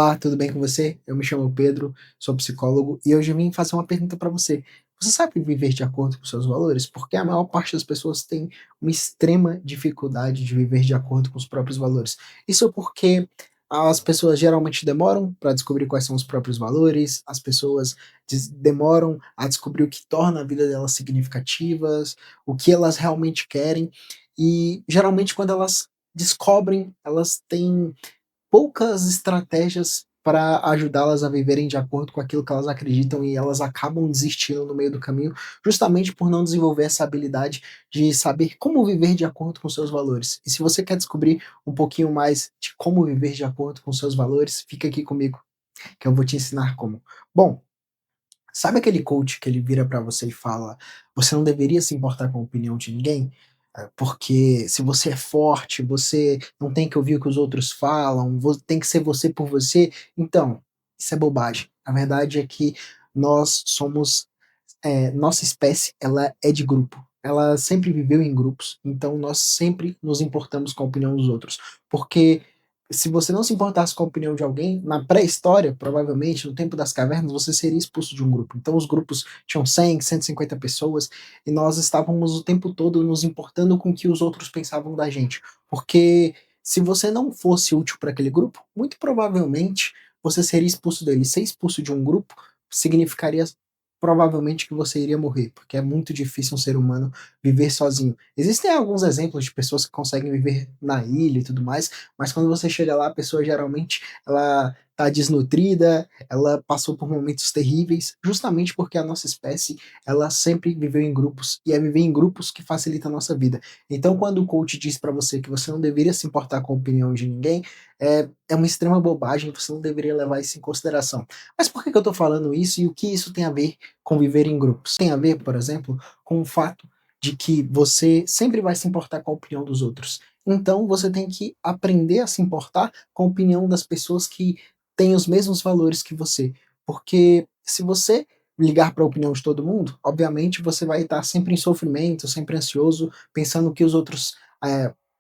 Olá, tudo bem com você? Eu me chamo Pedro, sou psicólogo e hoje eu vim fazer uma pergunta para você. Você sabe viver de acordo com seus valores? Porque a maior parte das pessoas tem uma extrema dificuldade de viver de acordo com os próprios valores. Isso porque as pessoas geralmente demoram para descobrir quais são os próprios valores, as pessoas demoram a descobrir o que torna a vida delas significativas, o que elas realmente querem, e geralmente quando elas descobrem, elas têm poucas estratégias para ajudá-las a viverem de acordo com aquilo que elas acreditam e elas acabam desistindo no meio do caminho, justamente por não desenvolver essa habilidade de saber como viver de acordo com seus valores. E se você quer descobrir um pouquinho mais de como viver de acordo com seus valores, fica aqui comigo, que eu vou te ensinar como. Bom, sabe aquele coach que ele vira para você e fala: "Você não deveria se importar com a opinião de ninguém, porque se você é forte, você não tem que ouvir o que os outros falam, tem que ser você por você". Então, isso é bobagem. A verdade é que nós somos nossa espécie, ela é de grupo. Ela sempre viveu em grupos, então nós sempre nos importamos com a opinião dos outros. Porque se você não se importasse com a opinião de alguém, na pré-história, provavelmente, no tempo das cavernas, você seria expulso de um grupo. Então os grupos tinham 100, 150 pessoas e nós estávamos o tempo todo nos importando com o que os outros pensavam da gente. Porque se você não fosse útil para aquele grupo, muito provavelmente você seria expulso dele. Ser expulso de um grupo significaria provavelmente que você iria morrer, porque é muito difícil um ser humano viver sozinho. Existem alguns exemplos de pessoas que conseguem viver na ilha e tudo mais, mas quando você chega lá, a pessoa geralmente ela tá desnutrida, ela passou por momentos terríveis, justamente porque a nossa espécie, ela sempre viveu em grupos, e é viver em grupos que facilita a nossa vida. Então, quando o coach diz para você que você não deveria se importar com a opinião de ninguém, é uma extrema bobagem, você não deveria levar isso em consideração. Mas por que eu tô falando isso e o que isso tem a ver com viver em grupos? Tem a ver, por exemplo, com o fato de que você sempre vai se importar com a opinião dos outros. Então você tem que aprender a se importar com a opinião das pessoas que têm os mesmos valores que você. Porque se você ligar para a opinião de todo mundo, obviamente você vai estar sempre em sofrimento, sempre ansioso, pensando o que os outros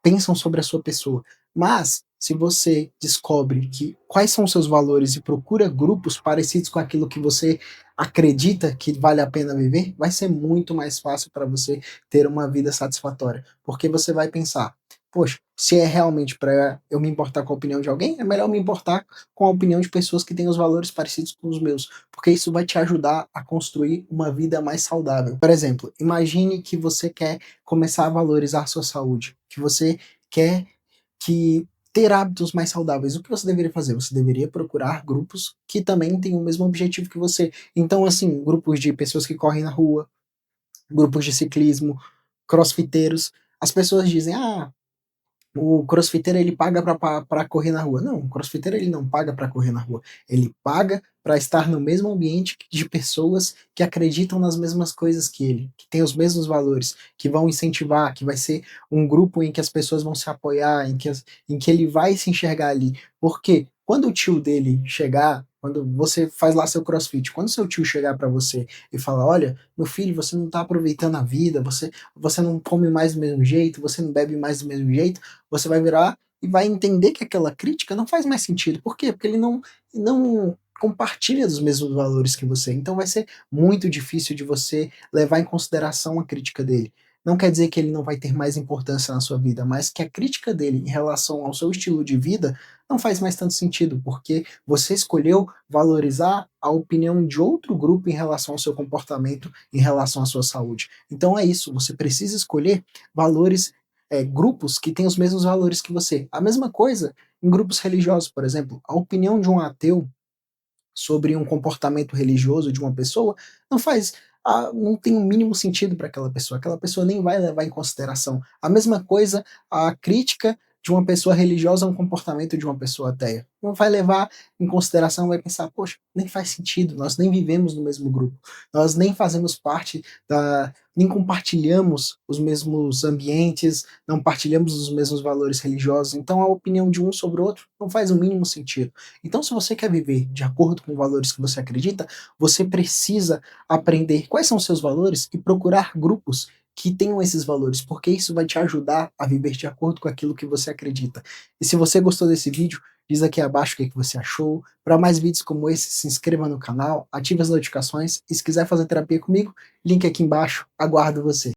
pensam sobre a sua pessoa. Mas se você descobre que quais são os seus valores e procura grupos parecidos com aquilo que você acredita que vale a pena viver, vai ser muito mais fácil para você ter uma vida satisfatória. Porque você vai pensar: poxa, se é realmente para eu me importar com a opinião de alguém, é melhor me importar com a opinião de pessoas que têm os valores parecidos com os meus, porque isso vai te ajudar a construir uma vida mais saudável. Por exemplo, imagine que você quer começar a valorizar a sua saúde, que você quer que ter hábitos mais saudáveis. O que você deveria fazer? Você deveria procurar grupos que também têm o mesmo objetivo que você. Então, assim, grupos de pessoas que correm na rua, grupos de ciclismo, crossfiteiros. As pessoas dizem: "Ah, o crossfiteiro ele paga para correr na rua". Não, o crossfiteiro ele não paga para correr na rua. Ele paga para estar no mesmo ambiente de pessoas que acreditam nas mesmas coisas que ele, que têm os mesmos valores, que vão incentivar, que vai ser um grupo em que as pessoas vão se apoiar, em que ele vai se enxergar ali. Porque quando o tio dele chegar, quando você faz lá seu crossfit, quando seu tio chegar para você e falar: "Olha, meu filho, você não está aproveitando a vida, você não come mais do mesmo jeito, você não bebe mais do mesmo jeito", você vai virar e vai entender que aquela crítica não faz mais sentido. Por quê? Porque ele não compartilha dos mesmos valores que você. Então vai ser muito difícil de você levar em consideração a crítica dele. Não quer dizer que ele não vai ter mais importância na sua vida, mas que a crítica dele em relação ao seu estilo de vida não faz mais tanto sentido, porque você escolheu valorizar a opinião de outro grupo em relação ao seu comportamento, em relação à sua saúde. Então é isso, você precisa escolher valores, grupos que têm os mesmos valores que você. A mesma coisa em grupos religiosos, por exemplo. A opinião de um ateu sobre um comportamento religioso de uma pessoa não faz, não tem o mínimo sentido para aquela pessoa nem vai levar em consideração. A mesma coisa, a crítica de uma pessoa religiosa a um comportamento de uma pessoa ateia. Não vai levar em consideração, vai pensar: poxa, nem faz sentido, nós nem vivemos no mesmo grupo, nós nem fazemos parte nem compartilhamos os mesmos ambientes, não partilhamos os mesmos valores religiosos, então a opinião de um sobre o outro não faz o mínimo sentido. Então, se você quer viver de acordo com valores que você acredita, você precisa aprender quais são os seus valores e procurar grupos que tenham esses valores, porque isso vai te ajudar a viver de acordo com aquilo que você acredita. E se você gostou desse vídeo, diz aqui abaixo o que você achou. Para mais vídeos como esse, se inscreva no canal, ative as notificações e se quiser fazer terapia comigo, link aqui embaixo, aguardo você.